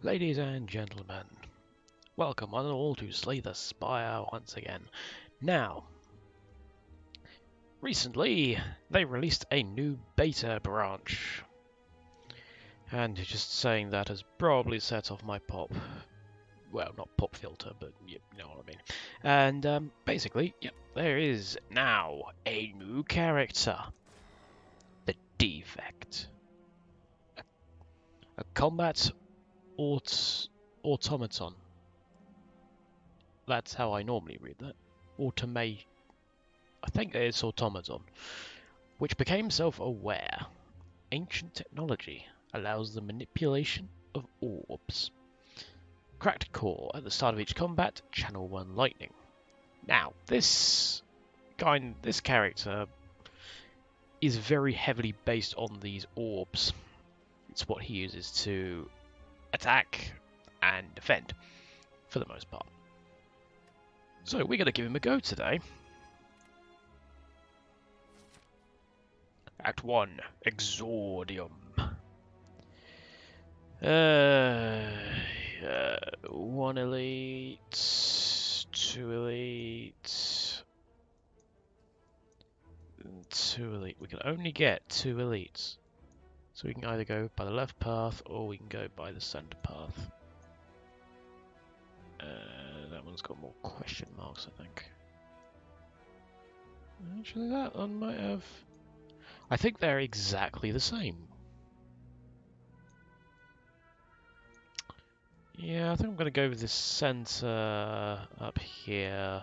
Ladies and gentlemen, welcome one and all to Slay the Spire once again. Now, recently they released a new beta branch, and just saying that has probably set off my pop. Well, not pop filter, but you know what I mean. And basically, yep, there is now a new character, the Defect, a combat automaton. That's how I normally read that. I think it's automaton, which became self-aware. Ancient technology allows the manipulation of orbs. Cracked core. At the start of each combat, channel 1 lightning. Now, this character is very heavily based on these orbs. It's what he uses to attack and defend, for the most part. So we're going to give him a go today. Act 1, Exordium. 1 elite, 2 elite, 2 elite. We can only get 2 elites. So we can either go by the left path or we can go by the center path. That one's got more question marks, I think. Actually, that one might have... I think they're exactly the same. Yeah, I think I'm going to go with the center up here,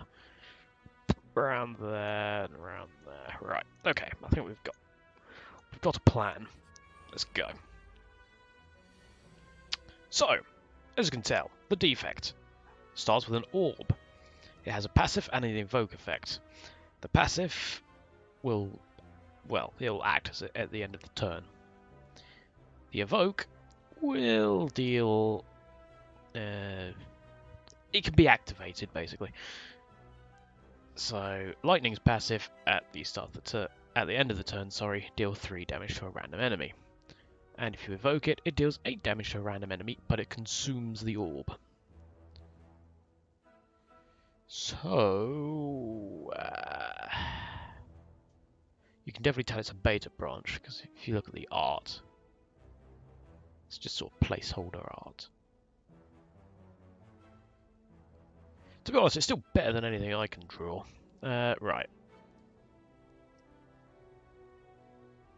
around there, and around there. Right, okay, I think we've got a plan. Let's go. So, as you can tell, the Defect starts with an orb. It has a passive and an invoke effect. The passive will, well, it'll act at the end of the turn. The evoke will deal... it can be activated, basically. So, lightning's passive at the end of the turn, deal 3 damage to a random enemy. And if you evoke it, it deals 8 damage to a random enemy, but it consumes the orb. So, you can definitely tell it's a beta branch, because if you look at the art, it's just sort of placeholder art. To be honest, it's still better than anything I can draw. Right.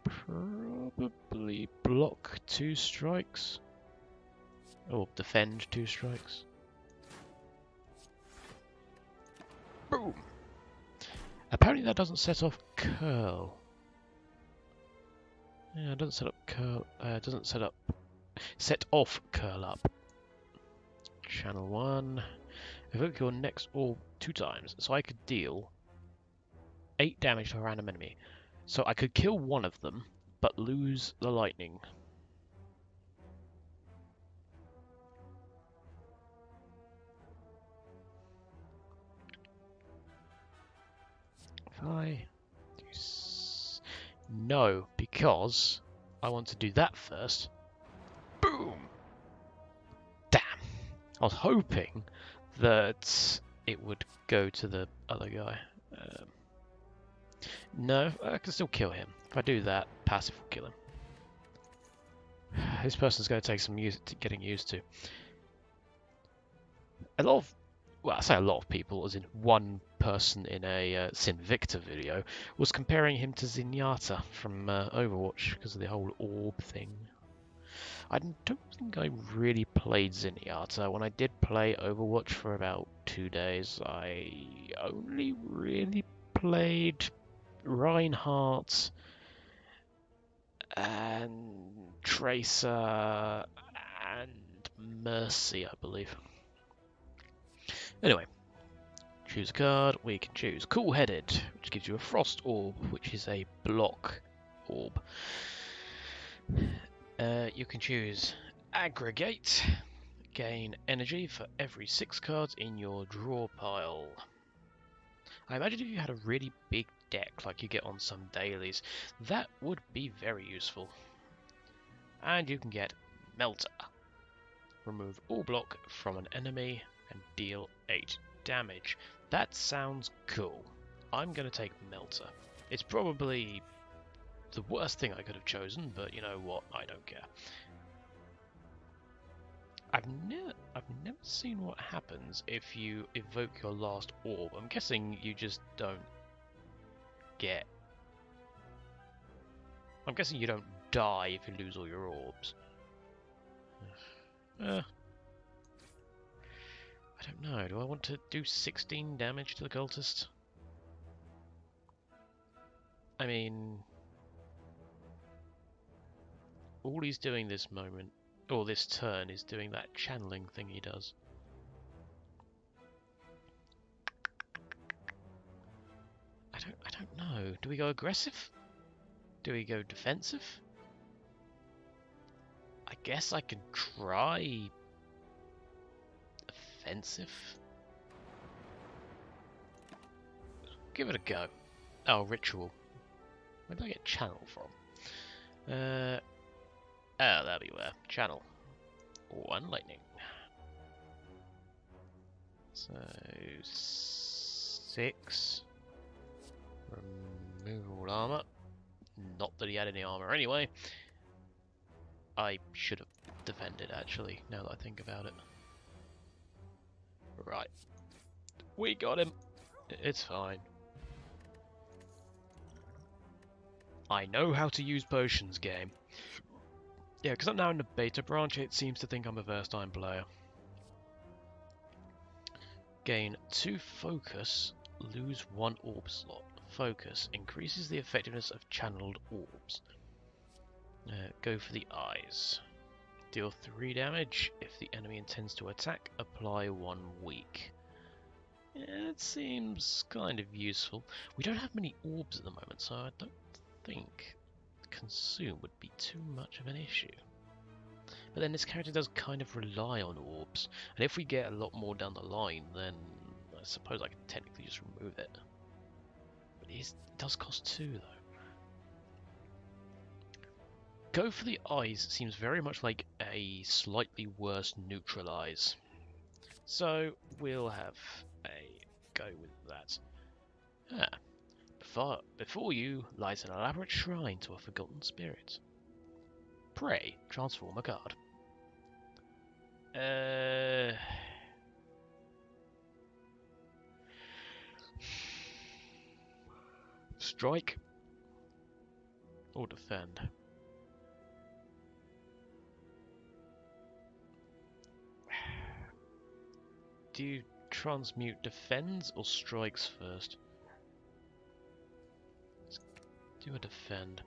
Probably block 2 strikes. Or defend 2 strikes. Boom! Apparently that doesn't set off curl. Yeah, it doesn't set up curl. Doesn't set off curl up. Channel 1. Evoke your next orb 2 times, so I could deal 8 damage to a random enemy. So I could kill one of them, but lose the lightning. If I do... No, because I want to do that first. Boom! Damn! I was hoping that it would go to the other guy. No, I can still kill him. If I do that, passive will kill him. This person's going to take some getting used to. A lot of, well, I say a lot of people, as in one person in a Sinvicta video, was comparing him to Zenyatta from Overwatch because of the whole orb thing. I don't think I really played Zenyatta. When I did play Overwatch for about 2 days, I only really played Reinhardt and Tracer and Mercy, I believe. Anyway, choose a card. We can choose Cool-Headed, which gives you a Frost Orb, which is a block orb. You can choose Aggregate, gain energy for every 6 cards in your draw pile. I imagine if you had a really big deck like you get on some dailies, that would be very useful. And you can get Melter. Remove all block from an enemy and deal 8 damage. That sounds cool. I'm going to take Melter. It's probably the worst thing I could have chosen, but you know what? I don't care. I've never seen what happens if you evoke your last orb. I'm guessing you just don't get... I'm guessing you don't die if you lose all your orbs. I don't know. Do I want to do 16 damage to the cultist? I mean... all he's doing this moment, or this turn, is doing that channeling thing he does. I don't know. Do we go aggressive? Do we go defensive? I guess I can try offensive. Give it a go. Oh, ritual. Where did I get channel from? Oh, there we were. Channel. 1 lightning. So 6. Removal armor. Not that he had any armor anyway. I should have defended actually, now that I think about it. Right. We got him. It's fine. I know how to use potions, game. Yeah, because I'm now in the beta branch, it seems to think I'm a first-time player. Gain 2 focus, lose 1 orb slot. Focus increases the effectiveness of channeled orbs. Go for the eyes. Deal 3 damage. If the enemy intends to attack, apply 1 weak. Yeah, it seems kind of useful. We don't have many orbs at the moment, so I don't think consume would be too much of an issue. But then this character does kind of rely on orbs, and if we get a lot more down the line, then I suppose I can technically just remove it. But it does cost 2 though. Go for the eyes seems very much like a slightly worse neutralize. So we'll have a go with that. Before you lies an elaborate shrine to a forgotten spirit. Pray, transform a card. Strike or defend. Do you transmute defends or strikes first? Let's do a defend.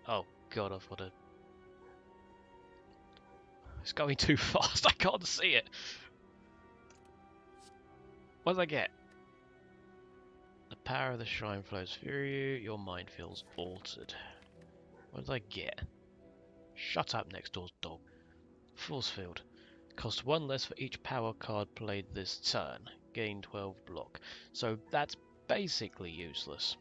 Oh god, I've got a... It's going too fast, I can't see it! What did I get? The power of the shrine flows through you, your mind feels altered. What did I get? Shut up, next door's dog. Force field. Cost 1 less for each power card played this turn. Gain 12 block. So that's basically useless.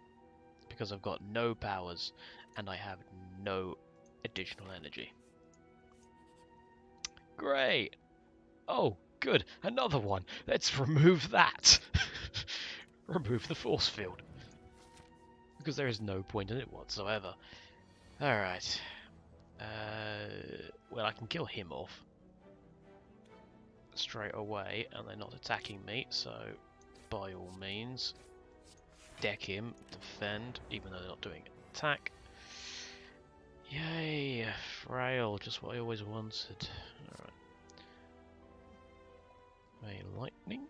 Because I've got no powers and I have no additional energy. Great! Oh, good! Another one! Let's remove that! Remove the force field. Because there is no point in it whatsoever. Alright. Well, I can kill him off straight away, and they're not attacking me, so by all means, deck him, defend, even though they're not doing an attack. Yay, frail, just what I always wanted. Alright. A lightning.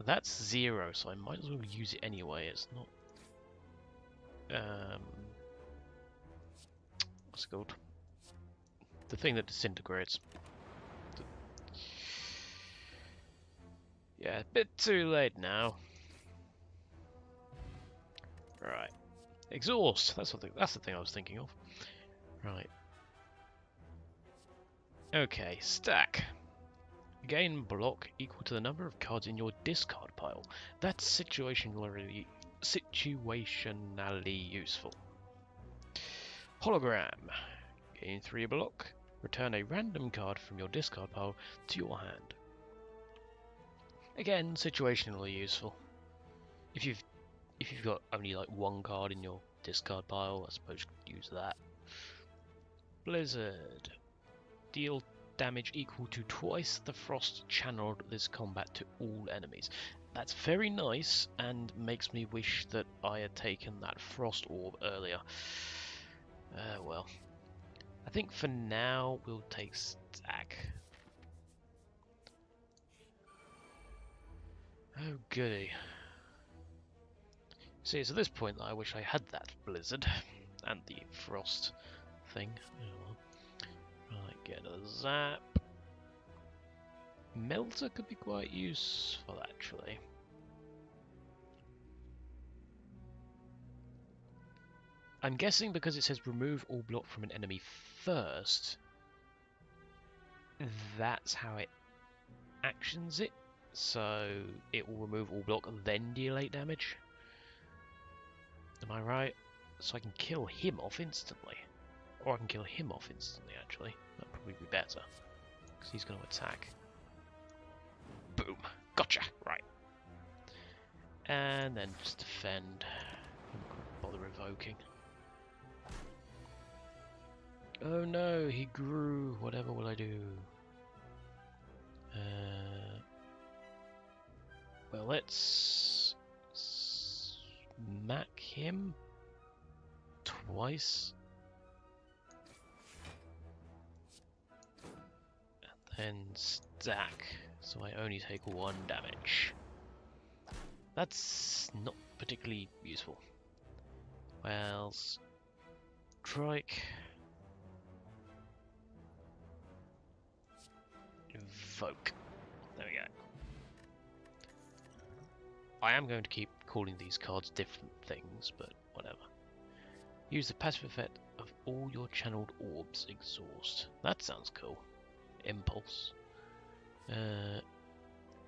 That's 0, so I might as well use it anyway. It's not. What's it called? The thing that disintegrates. Yeah, a bit too late now. Right. Exhaust. That's the thing I was thinking of. Right. Okay, stack. Gain block equal to the number of cards in your discard pile. That's situationally useful. Hologram. Gain 3 block Return a random card from your discard pile to your hand. Again, situationally useful. If you've got only like one card in your discard pile, I suppose you could use that. Blizzard. Deal damage equal to twice the frost channeled this combat to all enemies. That's very nice and makes me wish that I had taken that frost orb earlier. Well, I think for now we'll take stack. Oh goody. See, it's at this point that I wish I had that blizzard and the frost thing. Oh well. Right, get a zap. Melter could be quite useful actually. I'm guessing because it says remove all block from an enemy first, that's how it actions it. So it will remove all block and then deal 8 damage. Am I right? So I can kill him off instantly. Or I can kill him off instantly actually. That'd probably be better. Because he's going to attack. Boom. Gotcha. Right. And then just defend. I'm not going to bother evoking. Oh no, he grew. Whatever will I do? Well, let's smack him twice. And then stack, so I only take 1 damage. That's not particularly useful. Well, strike. Invoke. There we go. I am going to keep calling these cards different things, but whatever. Use the passive effect of all your channeled orbs exhaust. That sounds cool. Impulse.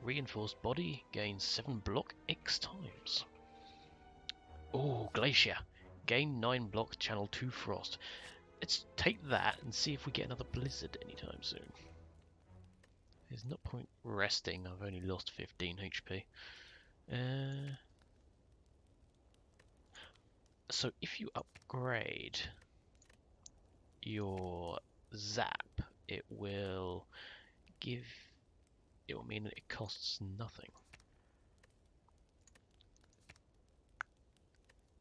Reinforced body gains 7 block X times. Oh, Glacier. Gain 9 block, channel 2 frost. Let's take that and see if we get another blizzard anytime soon. There's no point resting, I've only lost 15 HP. So if you upgrade your zap, it will mean that it costs nothing.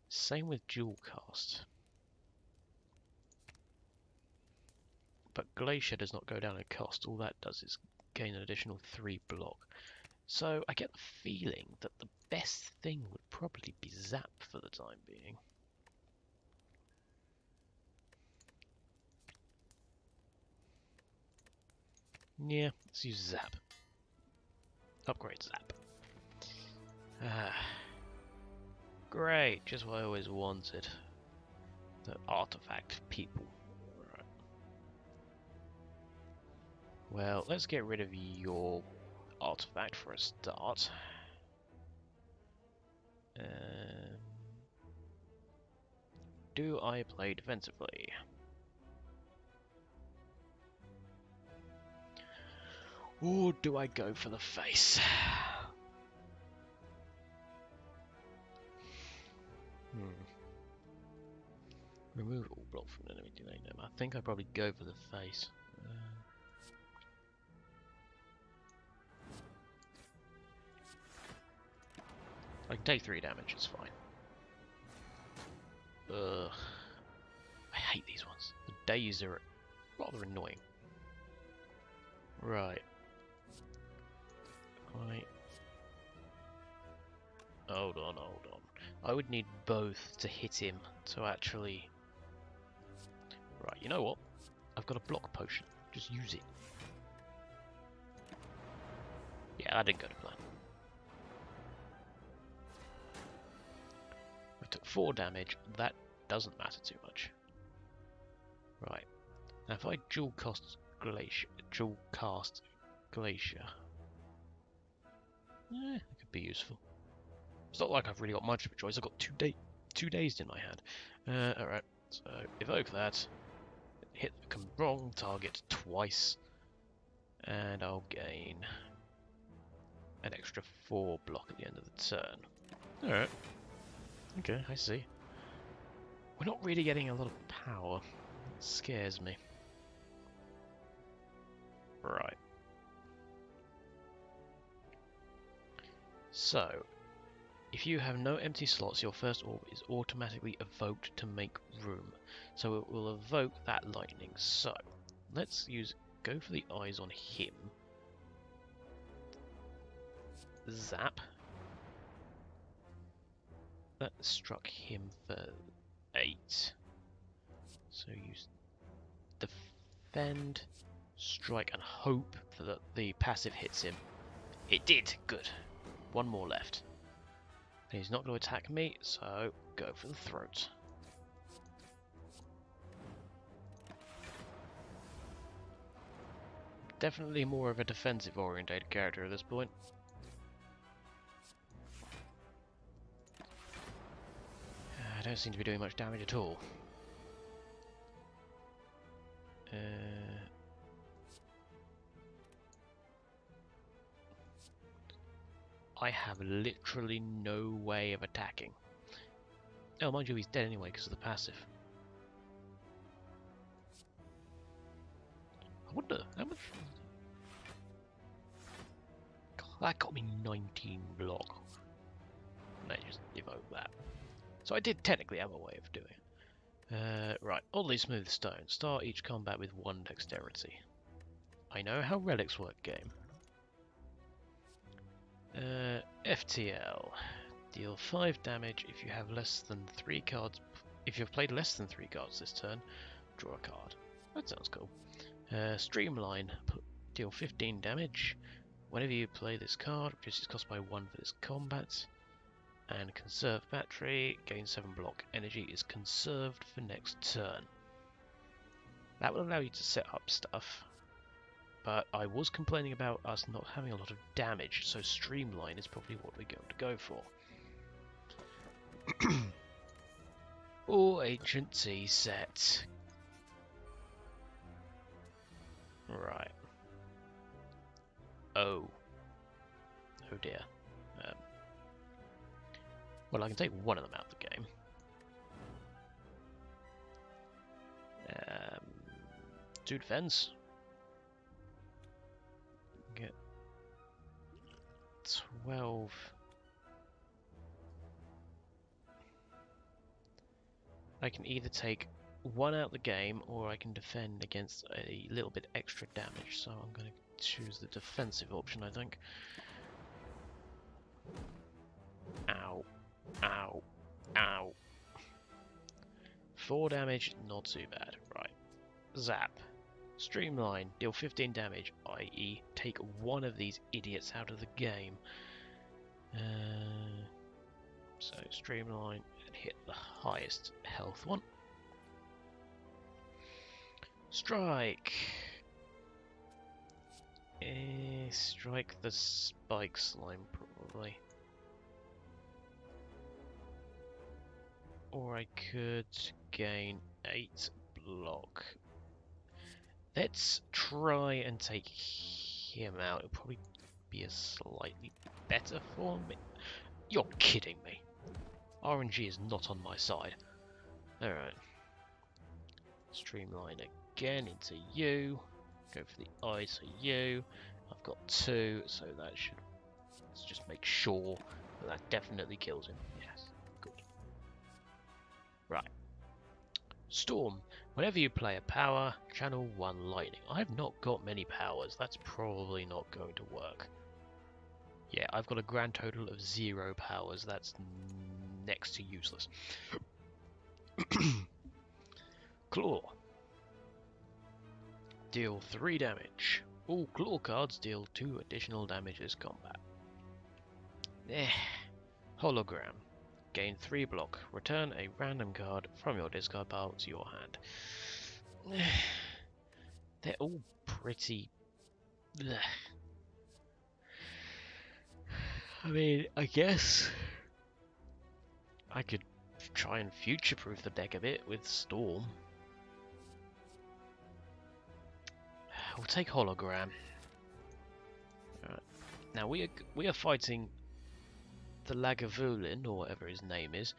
Same with dual cast. But Glacier does not go down in cost, all that does is gain an additional 3 block. So I get the feeling that the best thing would probably be Zap for the time being. Yeah, let's use Zap. Upgrade Zap. Great, just what I always wanted. The artifact people. Right. Well, let's get rid of your artifact for a start. Do I play defensively? Or do I go for the face? Remove all block from an enemy domain. I think I'd probably go for the face. I can take 3 damage, it's fine. Ugh. I hate these ones. The days are rather annoying. Right. Hold on. I would need both to hit him to actually... Right, you know what? I've got a block potion. Just use it. Yeah, that didn't go to plan. I took 4 damage. That doesn't matter too much. Right. Now if I dual cast Glacier. That could be useful. It's not like I've really got much of a choice. I've got 2 days in my hand. Alright, so evoke that. hit the wrong target twice, and I'll gain an extra 4 block at the end of the turn. Alright. Okay, I see. We're not really getting a lot of power. It scares me. Right. So, if you have no empty slots, your first orb is automatically evoked to make room. So it will evoke that lightning. So, let's go for the eyes on him. Zap. That struck him for 8. So use defend, strike, and hope that the passive hits him. It did! Good. One more left. He's not going to attack me, so go for the throat. Definitely more of a defensive orientated character at this point. I don't seem to be doing much damage at all. I have literally no way of attacking. Oh, mind you, he's dead anyway because of the passive. I wonder how much. God, that got me 19 block. And I just evoke that. So I did technically have a way of doing it. Right, oddly smooth stone. Start each combat with 1 dexterity. I know how relics work, game. FTL. Deal 5 damage if you have less than 3 cards. If you've played less than 3 cards this turn, draw a card. That sounds cool. Streamline. Deal 15 damage. Whenever you play this card, reduce its cost by 1 for this combat. And conserve battery. Gain 7 block. Energy is conserved for next turn. That will allow you to set up stuff. But I was complaining about us not having a lot of damage, so Streamline is probably what we're going to go for. Or Ancient Tea set. Right. Oh. Oh dear. Well, I can take one of them out of the game. Two defense. Get 12. I can either take one out of the game or I can defend against a little bit extra damage, so I'm going to choose the defensive option, I think. Ow. Ow. Ow. 4 damage, not too bad. Right. Zap. Streamline. Deal 15 damage, i.e. take one of these idiots out of the game. So Streamline and hit the highest health one. Strike. Strike the spike slime, probably. Or I could gain 8 block. Let's try and take him out. It'll probably be a slightly better for me. You're kidding me. RNG is not on my side. Alright. Streamline again into you. Go for the eyes for you. I've got 2, so that should... Let's just make sure that that definitely kills him. Yes, good. Right. Storm. Whenever you play a power, channel 1 lightning. I've not got many powers. That's probably not going to work. Yeah, I've got a grand total of 0 powers. That's next to useless. Claw. Deal 3 damage. All claw cards deal 2 additional damage this combat. Hologram. Gain 3 block. Return a random card from your discard pile to your hand. They're all pretty... Blech. I mean, I guess I could try and future-proof the deck a bit with Storm. We'll take hologram. Alright. Now we are fighting the Lagavulin, or whatever his name is,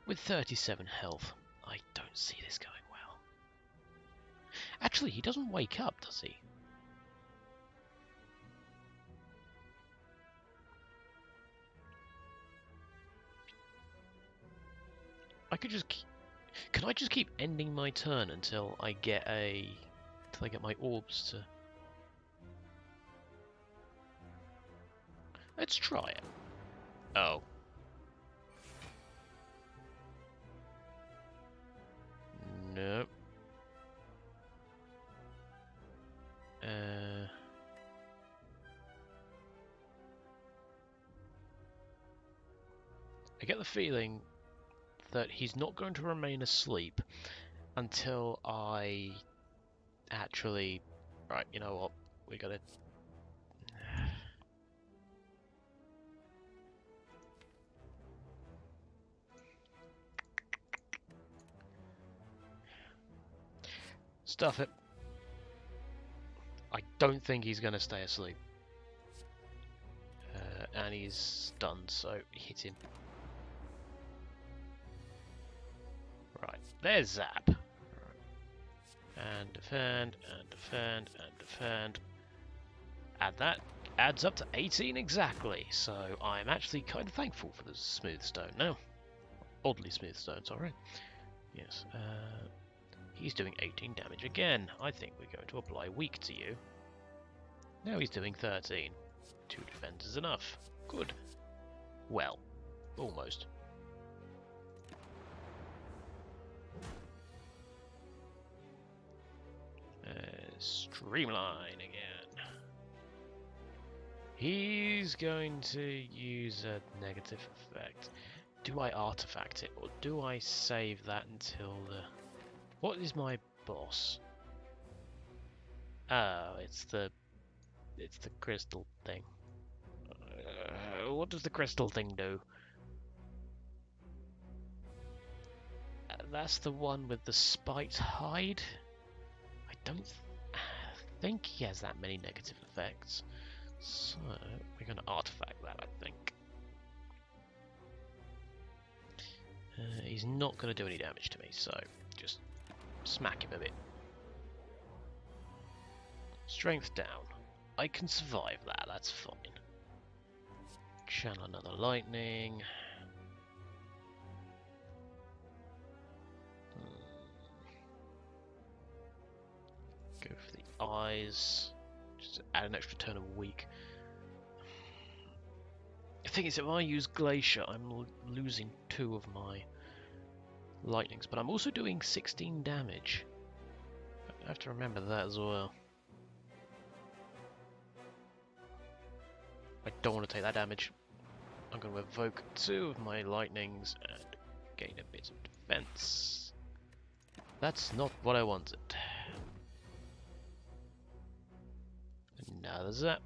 with 37 health. I don't see this going well. Actually, he doesn't wake up, does he? I could just keep... Can I just keep ending my turn until I get my orbs to... Let's try it. Oh. Nope. I get the feeling that he's not going to remain asleep until I actually... Right, you know what? We gotta... Stuff it. I don't think he's going to stay asleep. And he's stunned, so hit him. Right, there's Zap. Right. And defend, and defend, and defend. And that adds up to 18 exactly, so I'm actually kind of thankful for the smooth stone now. Oddly smooth stone, sorry. Yes, he's doing 18 damage again. I think we're going to apply weak to you. Now he's doing 13. 2 defense is enough. Good. Well, almost. Streamline again. He's going to use a negative effect. Do I artifact it, or do I save that until the... What is my boss? Oh, it's the crystal thing. What does the crystal thing do? That's the one with the spiked hide? I don't think he has that many negative effects. So, we're going to artifact that, I think. He's not going to do any damage to me, so just smack him a bit. Strength down. I can survive that, that's fine. Channel another lightning. Go for the eyes. Just add an extra turn of weak. The thing is, if I use Glacier, I'm losing 2 of my lightnings, but I'm also doing 16 damage. I have to remember that as well. I don't want to take that damage. I'm going to evoke 2 of my lightnings and gain a bit of defense. That's not what I wanted. Another zap.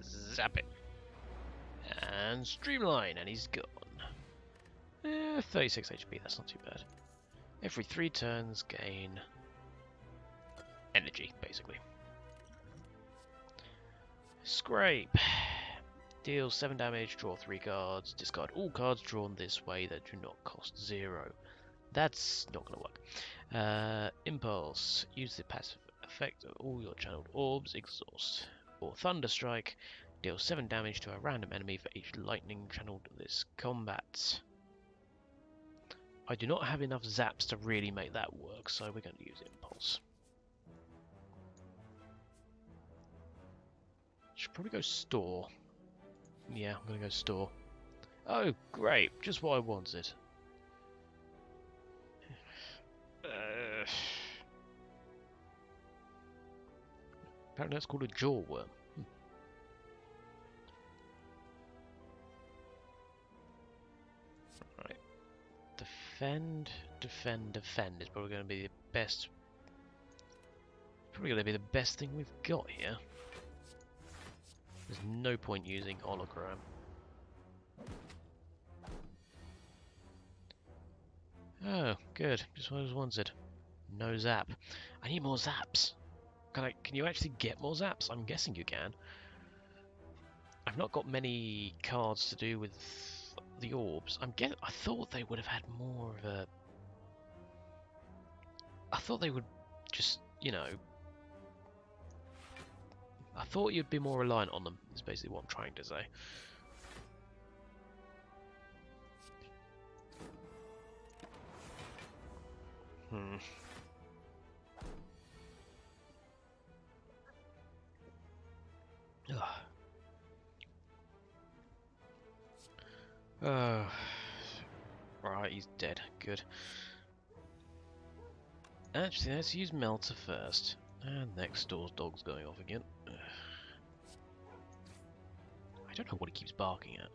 Zap it. And streamline, and he's gone. 36 HP, that's not too bad. Every 3 turns, gain energy, basically. Scrape. Deal 7 damage, draw 3 cards, discard all cards drawn this way that do not cost 0. That's not going to work. Impulse. Use the passive effect of all your channeled orbs, exhaust. Or Thunder Strike. Deal 7 damage to a random enemy for each lightning channeled this combat. I do not have enough zaps to really make that work, so we're going to use Impulse. Should probably go Store. Yeah, I'm going to go Store. Oh, great. Just what I wanted. Apparently that's called a jaw worm. Right. Defend, defend, defend is probably going to be the best. Probably going to be the best thing we've got here. There's no point using hologram. Oh, good. Just what I wanted. No zap. I need more zaps. Can you actually get more zaps? I'm guessing you can. I've not got many cards to do with the orbs. I thought they would have had more of a. I thought they would just, you know. I thought you'd be more reliant on them. Is basically what I'm trying to say. Right, he's dead. Good. Actually, let's use Melter first. And next door's dog's going off again. I don't know what he keeps barking at.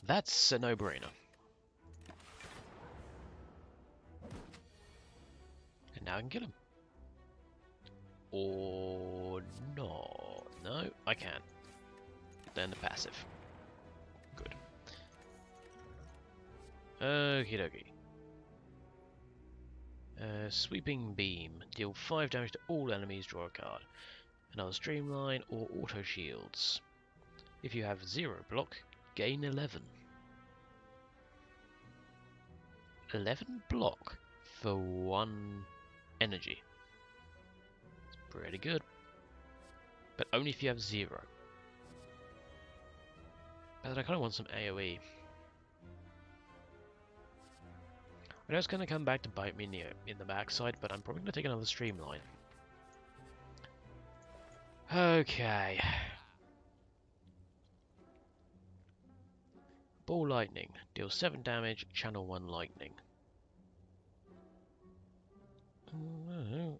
That's a no-brainer. And now I can kill him. Or not. No, I can't. Then the passive. Good. Okie dokie. Sweeping Beam. Deal 5 damage to all enemies, draw a card. Another Streamline or Auto Shields. If you have 0 block, gain 11. 11 block for 1 energy. It's pretty good. But only if you have 0. But I kind of want some AoE. I know it's going to come back to bite me in the backside, but I'm probably going to take another Streamline. Okay. Ball Lightning. Deal 7 damage, channel 1 lightning.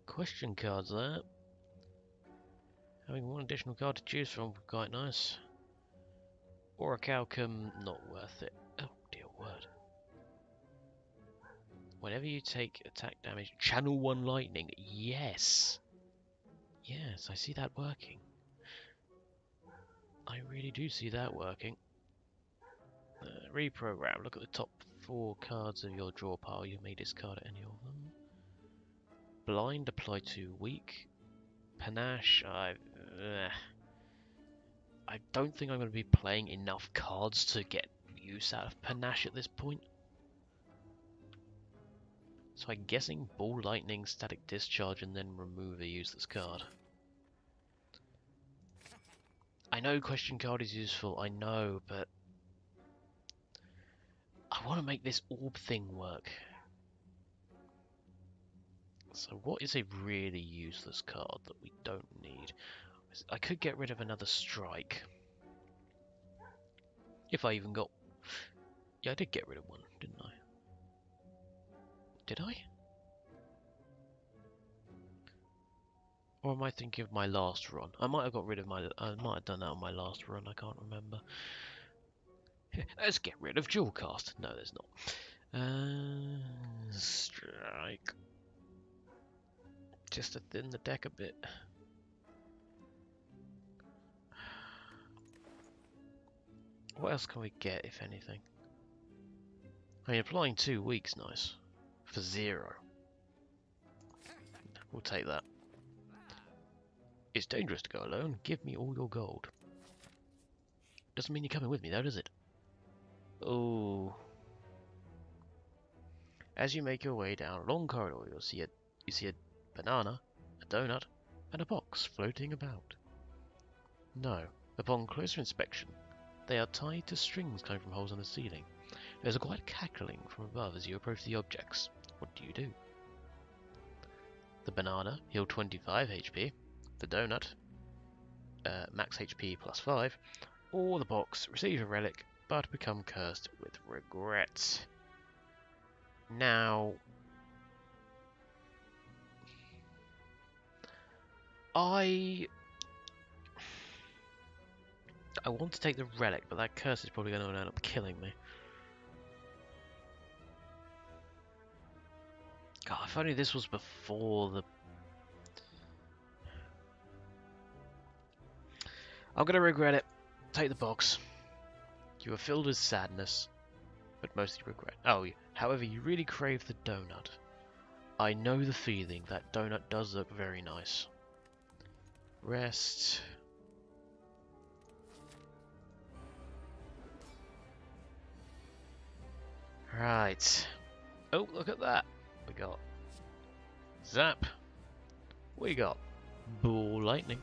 Question cards there. Having 1 additional card to choose from, quite nice. Or a Calcum, not worth it. Oh dear word. Whenever you take attack damage, channel 1 lightning. Yes! Yes, I see that working. I really do see that working. Reprogram. Look at the top 4 cards of your draw pile. You may discard any of them. Blind, apply to weak. Panache, I don't think I'm going to be playing enough cards to get use out of Panache at this point. So I'm guessing Ball Lightning, Static Discharge, and then remove a useless card. I know Question Card is useful, I know, but I want to make this orb thing work. So what is a really useless card that we don't need? I could get rid of another strike. If I even got... Yeah, I did get rid of one, didn't I? Did I? Or am I thinking of my last run? I might have got rid of my... I might have done that on my last run, I can't remember. Let's get rid of Dual Cast. No, there's not. Strike. Just to thin the deck a bit. What else can we get, if anything? I mean, applying 2 weeks, nice. For 0. We'll take that. It's dangerous to go alone. Give me all your gold. Doesn't mean you're coming with me, though, does it? Oh. As you make your way down a long corridor, you see a banana, a donut, and a box floating about. No. Upon closer inspection, they are tied to strings coming from holes in the ceiling. There's a quiet cackling from above as you approach the objects. What do you do? The banana, heal 25 HP. The donut, max HP plus 5. Or the box, receive a relic, but become cursed with regret. Now... I want to take the relic, but that curse is probably going to end up killing me. God, if only this was before the... I'm going to regret it. Take the box. You are filled with sadness, but mostly regret. Oh, however, you really crave the donut. I know the feeling. That donut does look very nice. Rest. Right. Oh, look at that. We got Zap. We got Ball Lightning.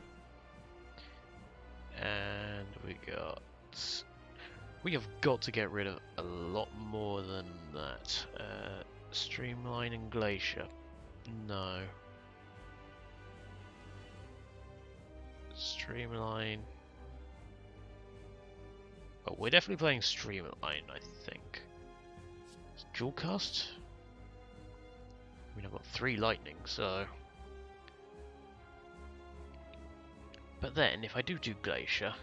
And we got... We have got to get rid of a lot more than that. Streamline and Glacier. No. Streamline. Oh, we're definitely playing Streamline, I think. Dual cast? I mean, I've got 3 lightning, so... But then, if I do Glacier...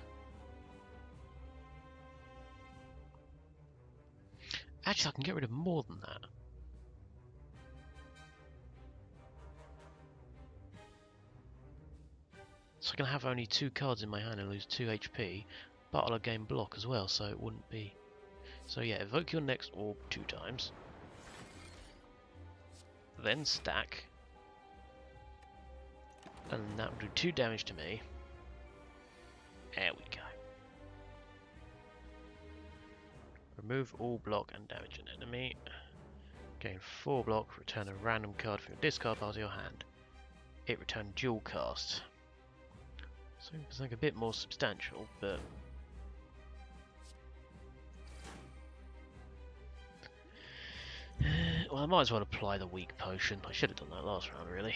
Actually, I can get rid of more than that. So I can have only 2 cards in my hand and lose 2 HP, but I'll gain block as well, so it wouldn't be... So yeah, evoke your next orb 2 times. Then stack. And that will do 2 damage to me. There we go. Remove all block and damage an enemy. Gain 4 block, return a random card from your discard pile to your hand. It returned dual cast. So it's like a bit more substantial, but... well, I might as well apply the weak potion. I should have done that last round, really.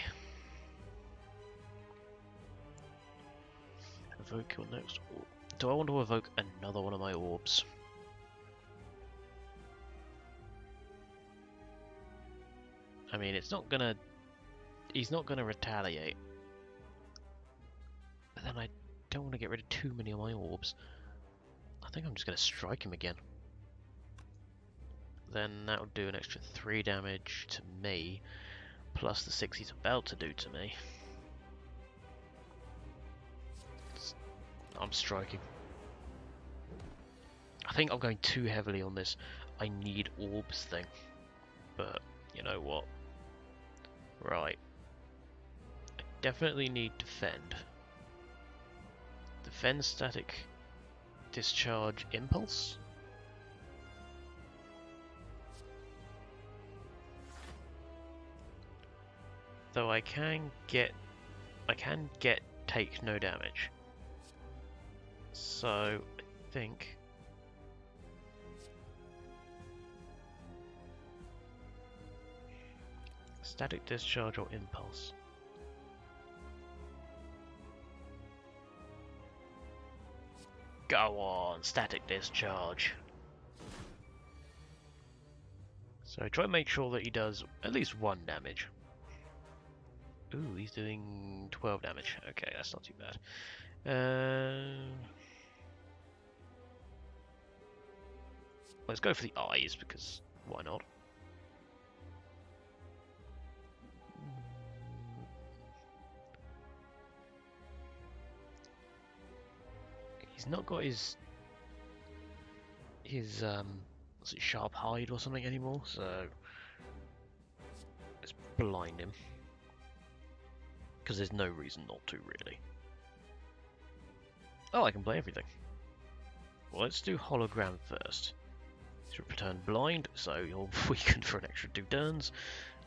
Evoke your next orb. Do I want to evoke another one of my orbs? I mean, it's not gonna... He's not gonna retaliate. But then I don't want to get rid of too many of my orbs. I think I'm just gonna strike him again. Then that will do an extra 3 damage to me, plus the 6 he's about to do to me. I'm striking. I think I'm going too heavily on this I need orbs thing, but you know what? Right. I definitely need defend. Defend static discharge impulse. Though I can get take no damage. So I think static discharge or impulse. Go on, static discharge. So try and make sure that he does at least 1 damage. Ooh, he's doing 12 damage. Okay, that's not too bad. Let's go for the eyes, because why not? He's not got his what's it, sharp hide or something anymore, so let's blind him. Because there's no reason not to, really. Oh, I can play everything. Well, let's do hologram first. So return blind, so you're weakened for an extra 2 turns.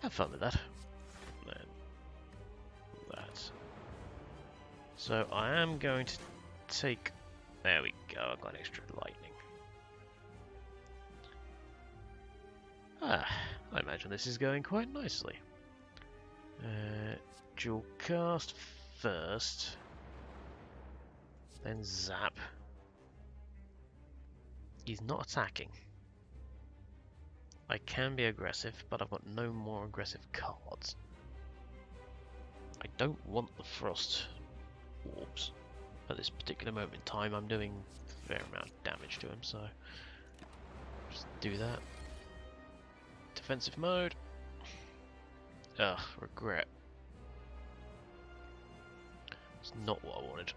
Have fun with that. Then that. So I am going to take... There we go, I've got extra lightning. Ah, I imagine this is going quite nicely. Dual cast first, then zap. He's not attacking. I can be aggressive, but I've got no more aggressive cards. I don't want the frost orbs. At this particular moment in time, I'm doing a fair amount of damage to him, so just do that. Defensive mode. Ugh, regret. It's not what I wanted.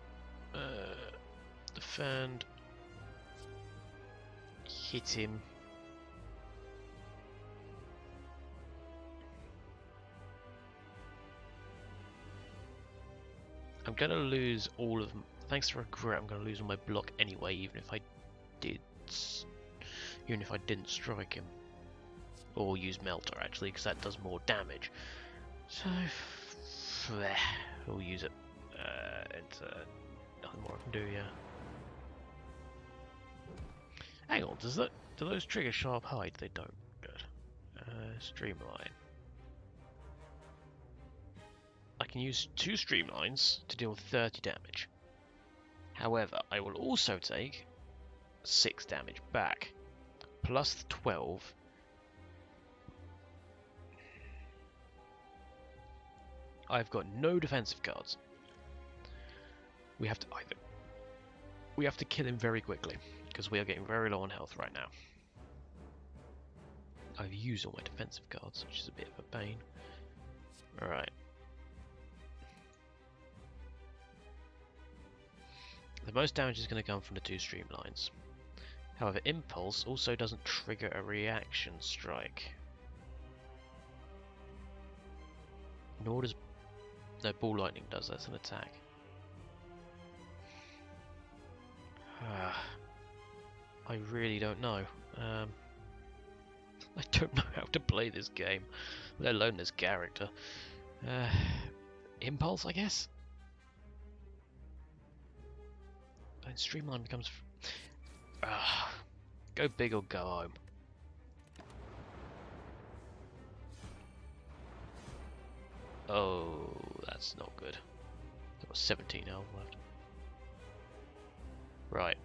Defend. Hit him. I'm gonna lose all of. Thanks to regret, I'm gonna lose all my block anyway, even if I did, even if I didn't strike him, or use Melter actually, because that does more damage. So, we'll use it. It's nothing more I can do. Yeah. Hang on, do those trigger sharp hide? They don't. Good. Streamline. I can use 2 streamlines to deal 30 damage. However, I will also take 6 damage back, plus the 12. I've got no defensive cards. We have to kill him very quickly, because we are getting very low on health right now. I've used all my defensive cards, which is a bit of a pain. Alright. The most damage is going to come from the 2 streamlines. However, Impulse also doesn't trigger a reaction strike. Nor does... No, Ball Lightning does, that's an attack. I really don't know. I don't know how to play this game, let alone this character. Impulse, I guess? Then Streamline becomes... go big or go home. Oh, that's not good. I've got 17 health left. Right.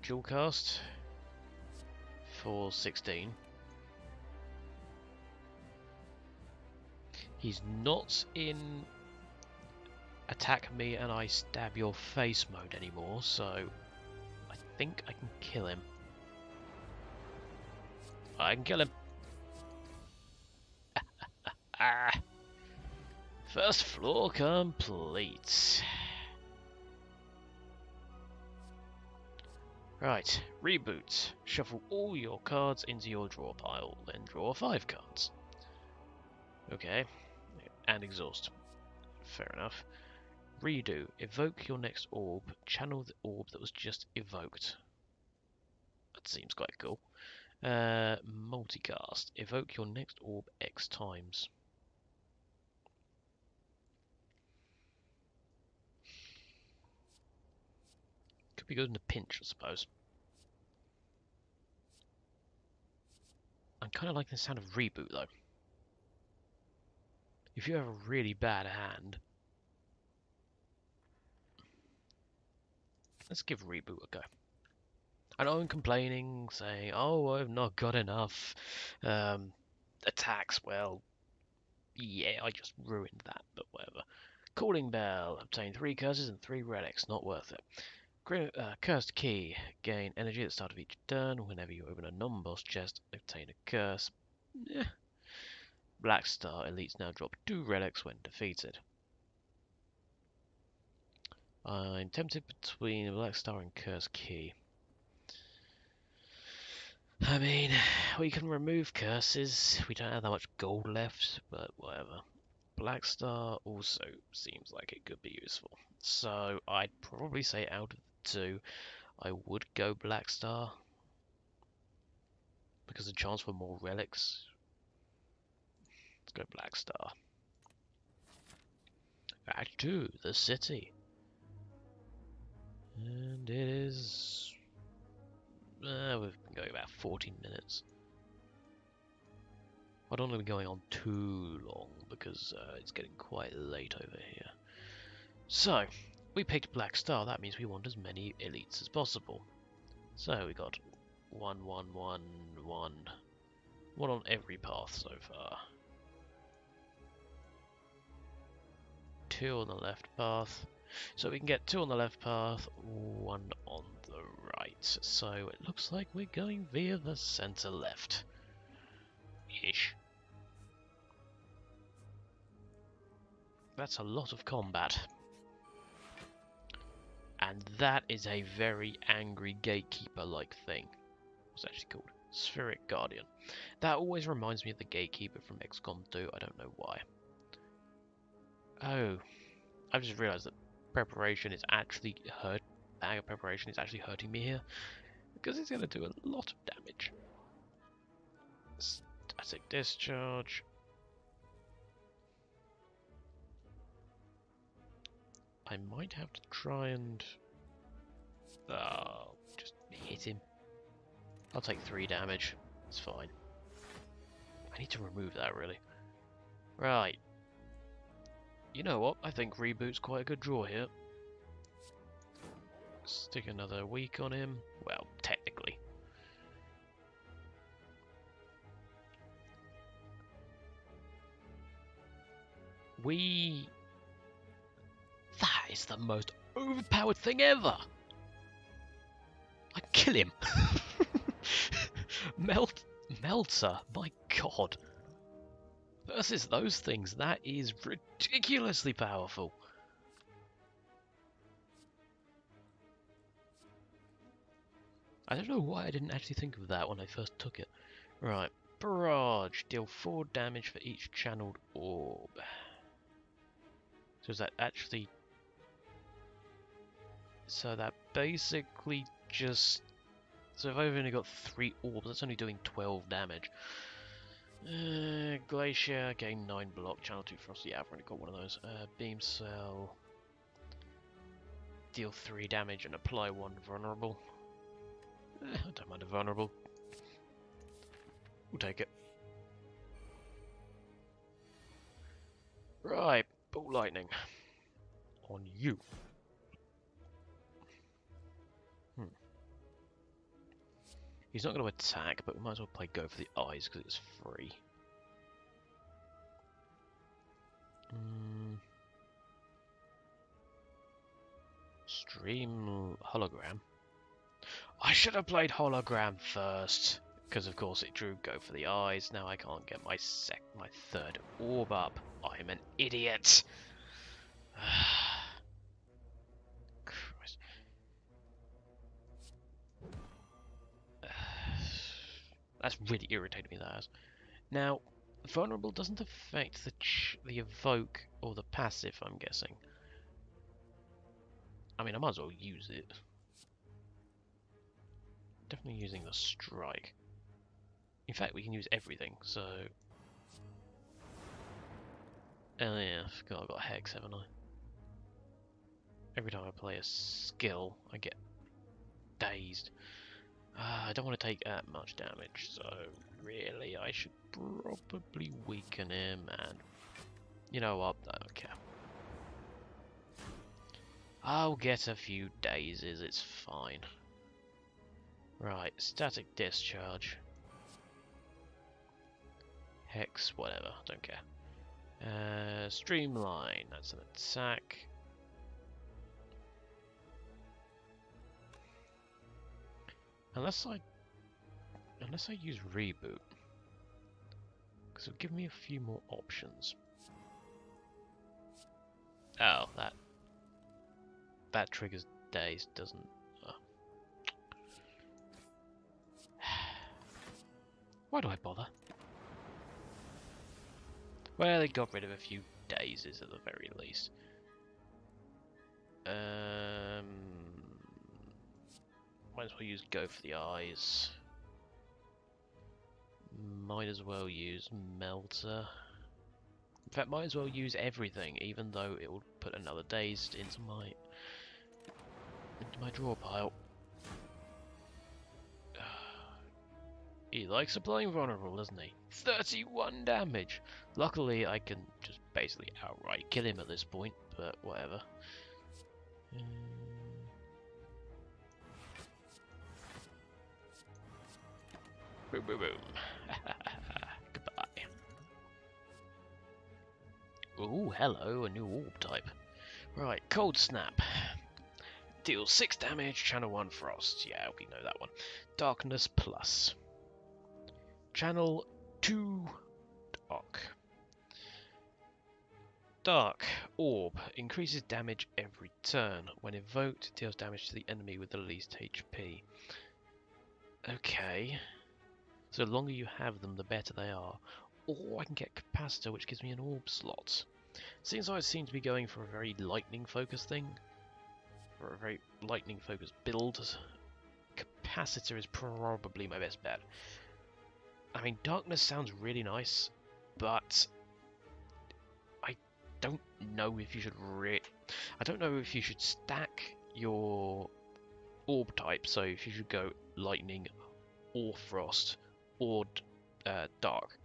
Dual cast for 16. He's not in attack me and I stab your face mode anymore, so I think I can kill him. I can kill him. First floor complete. Right, reboot. Shuffle all your cards into your draw pile, then draw 5 cards. Okay, and exhaust. Fair enough. Redo. Evoke your next orb. Channel the orb that was just evoked. That seems quite cool. Multicast. Evoke your next orb X times. Could be good in a pinch, I suppose. I'm kind of liking the sound of reboot, though. If you have a really bad hand, let's give reboot a go. I know I'm complaining, saying, oh, I've not got enough attacks. Well, yeah, I just ruined that, but whatever. Calling Bell. Obtain 3 curses and 3 relics. Not worth it. Cursed Key. Gain energy at the start of each turn. Whenever you open a non-boss chest, obtain a curse. Yeah. Black Star. Elites now drop 2 relics when defeated. I'm tempted between Black Star and Cursed Key. I mean, we can remove curses. We don't have that much gold left, but whatever. Black Star also seems like it could be useful. So I'd probably say out of the 2, I would go Black Star. Because the chance for more relics. Let's go Black Star. Act 2, the city. And it is... we've been going about 14 minutes. I don't want to be going on too long because it's getting quite late over here. So, we picked Black Star. That means we want as many elites as possible. So we got 1, 1, 1, 1. 1 on every path so far. 2 on the left path. So we can get 2 on the left path, 1 on the right. So it looks like we're going via the center left. Ish. That's a lot of combat. And that is a very angry gatekeeper-like thing. What's it actually called? Spheric Guardian. That always reminds me of the gatekeeper from XCOM 2. I don't know why. Oh. I've just realised that preparation is actually bag of preparation is actually hurting me here because it's going to do a lot of damage. Static discharge. I might have to try and just hit him. I'll take 3 damage. It's fine. I need to remove that really. Right. You know what? I think Reboot's quite a good draw here. Stick another weak on him. Well, technically. That is the most overpowered thing ever! I kill him! Melter, my god. Versus those things, that is ridiculously powerful. I don't know why I didn't actually think of that when I first took it. Right, barrage. Deal 4 damage for each channeled orb. So is that actually... So that basically just... So if I've only got 3 orbs, that's only doing 12 damage. Glacier, gain 9 block, channel 2 frost. Yeah, I've already got one of those. Beam cell. Deal 3 damage and apply 1 vulnerable. I don't mind a vulnerable. We'll take it. Right, ball lightning. On you. He's not going to attack, but we might as well play go for the eyes because it's free. Stream hologram. I should have played hologram first, because of course it drew go for the eyes. Now I can't get my 3rd orb up. I'm an idiot. Christ. That's really irritated me. That has. Now, vulnerable doesn't affect the evoke or the passive. I'm guessing. I mean, I might as well use it. Definitely using the strike. In fact, we can use everything, so... Oh yeah, I forgot I've got Hex, haven't I? Every time I play a skill, I get dazed. I don't want to take that much damage, so really I should probably weaken him and... You know what, I don't care. I'll get a few dazes, it's fine. Right, static discharge. Hex, whatever, don't care. Streamline, that's an attack. Unless I use reboot, because it'll give me a few more options. Oh, that triggers daze, doesn't. Why do I bother? Well, they got rid of a few dazes at the very least. Might as well use go for the eyes. Might as well use melter. In fact, might as well use everything, even though it will put another dazed into my draw pile. He likes applying vulnerable, doesn't he? 31 damage! Luckily, I can just basically outright kill him at this point, but whatever. Boom, boom, boom. Goodbye. Ooh, hello, a new orb type. Right, Cold Snap. Deals 6 damage, channel 1 frost. Yeah, we know that one. Darkness plus. Channel 2 dark. Dark orb increases damage every turn. When evoked, deals damage to the enemy with the least HP. Okay. So the longer you have them, the better they are. Or I can get Capacitor, which gives me an orb slot. Seems like I seem to be going for a very lightning-focused thing. For a very lightning-focused build. Capacitor is probably my best bet. I mean, darkness sounds really nice, but I don't know if you should I don't know if you should stack your orb type, so if you should go lightning or frost or dark,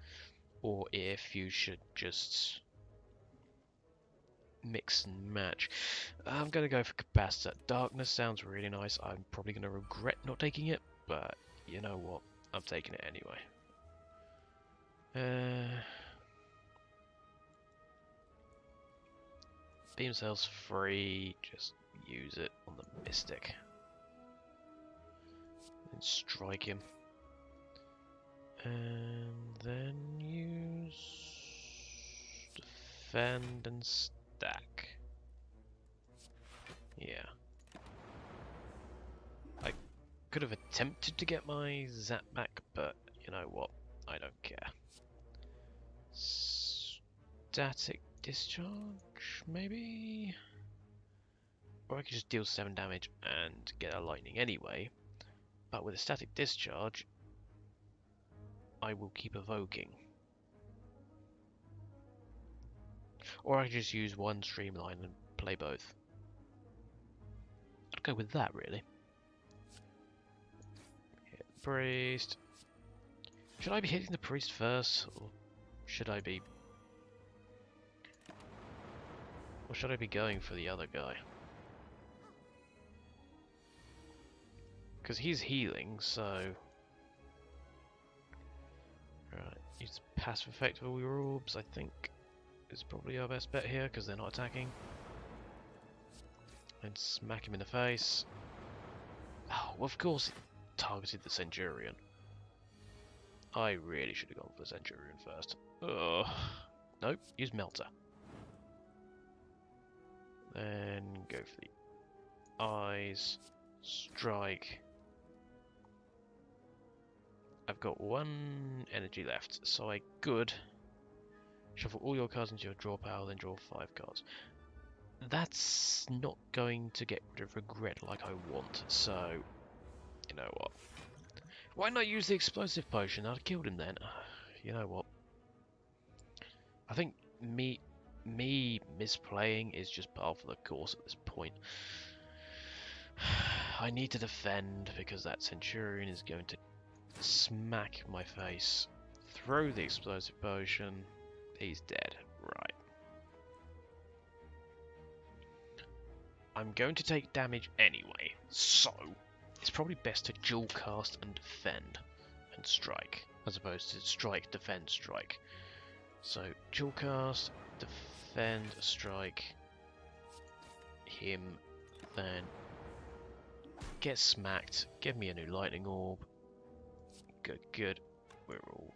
or if you should just mix and match. I'm going to go for capacitor. Darkness sounds really nice. I'm probably going to regret not taking it, but you know what? I'm taking it anyway. Beam cells free, just use it on the Mystic. And strike him. And then use defend and stack. Yeah. I could have attempted to get my zap back, but you know what? I don't care. Static discharge, maybe? Or I could just deal 7 damage and get a lightning anyway. But with a static discharge, I will keep evoking. Or I could just use one streamline and play both. I'd go with that, really. Hit the priest. Should I be hitting the priest first, or should I be... Or should I be going for the other guy? Because he's healing, so... Right, use the passive effect of all your orbs, I think is probably our best bet here, because they're not attacking. And smack him in the face. Oh, of course it targeted the Centurion. I really should have gone for the Centurion first. Ugh. Nope, use Melter. Then go for the eyes. Strike. I've got 1 energy left, so I could shuffle all your cards into your draw pile, then draw 5 cards. That's not going to get rid of regret like I want, so you know what? Why not use the explosive potion? I'd have killed him then. You know what? I think me misplaying is just par for the course at this point. I need to defend because that Centurion is going to smack my face. Throw the explosive potion. He's dead. Right. I'm going to take damage anyway, so it's probably best to dual cast and defend and strike, as opposed to strike, defend, strike. So dual cast, defend, strike him, then get smacked, give me a new lightning orb. Good, good. We're all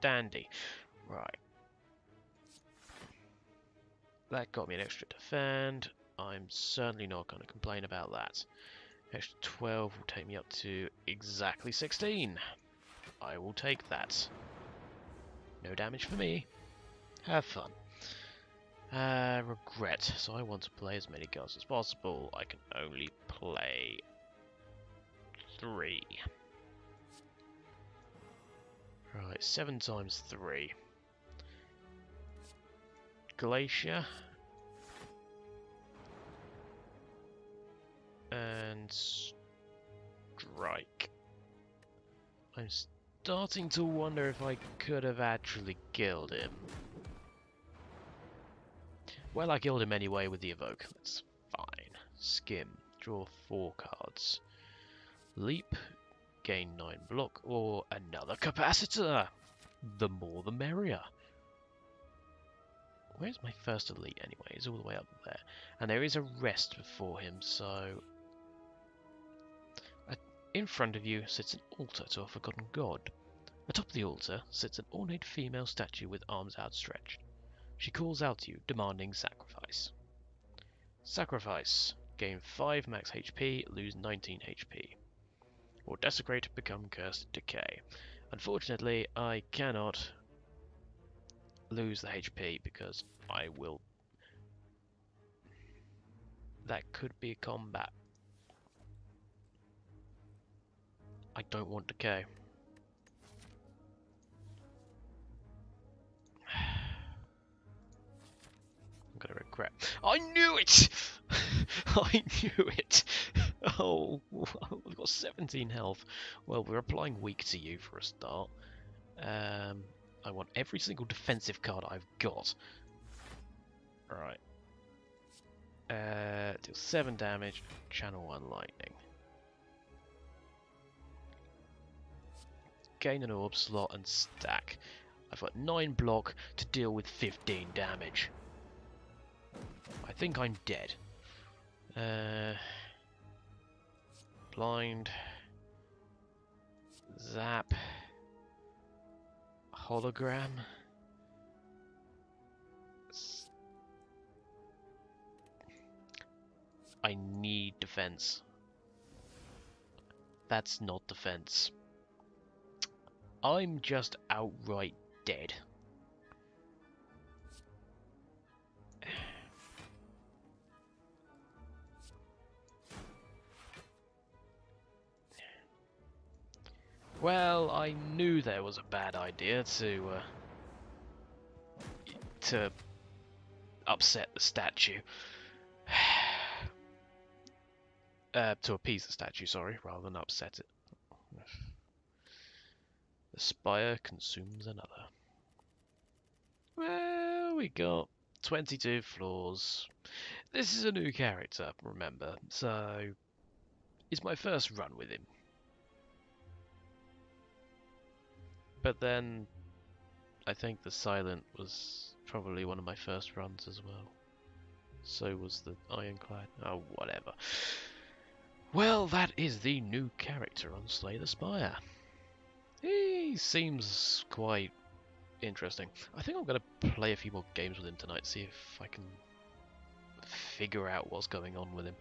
dandy. Right. That got me an extra defend. I'm certainly not going to complain about that. Extra 12 will take me up to exactly 16. I will take that. No damage for me. Have fun. Regret. So I want to play as many cards as possible. I can only play 3. Right, 7 times 3. Glacier. And strike. I'm starting to wonder if I could have actually killed him. Well, I killed him anyway with the evoke. That's fine. Skim. Draw 4 cards. Leap. Gain 9 block. Or another capacitor. The more the merrier. Where's my first elite anyway? It's all the way up there. And there is a rest before him, so... In front of you sits an altar to a forgotten god. Atop the altar sits an ornate female statue with arms outstretched. She calls out to you, demanding sacrifice. Sacrifice. Gain 5 max HP, lose 19 HP. Or desecrate, become cursed, decay. Unfortunately, I cannot lose the HP because I will That could be combat. I don't want decay. I'm gonna regret. I knew it! I knew it! Oh, I've got 17 health. Well, we're applying weak to you for a start. I want every single defensive card I've got. Right. Deal 7 damage, channel 1 lightning. Gain an orb slot and stack. I've got 9 block to deal with 15 damage. I think I'm dead. Blind. Zap. Hologram. I need defense. That's not defense. I'm just outright dead. Well, I knew there was a bad idea to upset the statue. To appease the statue, sorry, rather than upset it. The Spire consumes another. Well, we got 22 floors. This is a new character, remember, so it's my first run with him. But then, I think the Silent was probably one of my first runs as well. So was the Ironclad. Oh, whatever. Well, that is the new character on Slay the Spire. He seems quite interesting. I think I'm going to play a few more games with him tonight, see if I can figure out what's going on with him.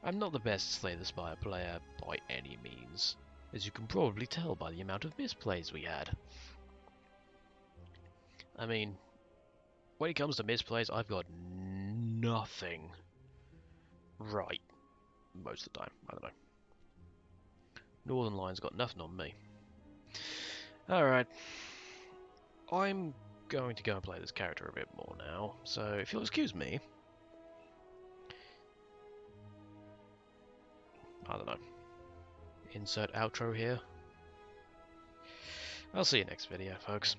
I'm not the best Slay the Spire player by any means, as you can probably tell by the amount of misplays we had. I mean, when it comes to misplays, I've got nothing right most of the time. I don't know. Northern Line's got nothing on me. Alright. I'm going to go and play this character a bit more now, so if you'll excuse me. I don't know. Insert outro here. I'll see you next video, folks.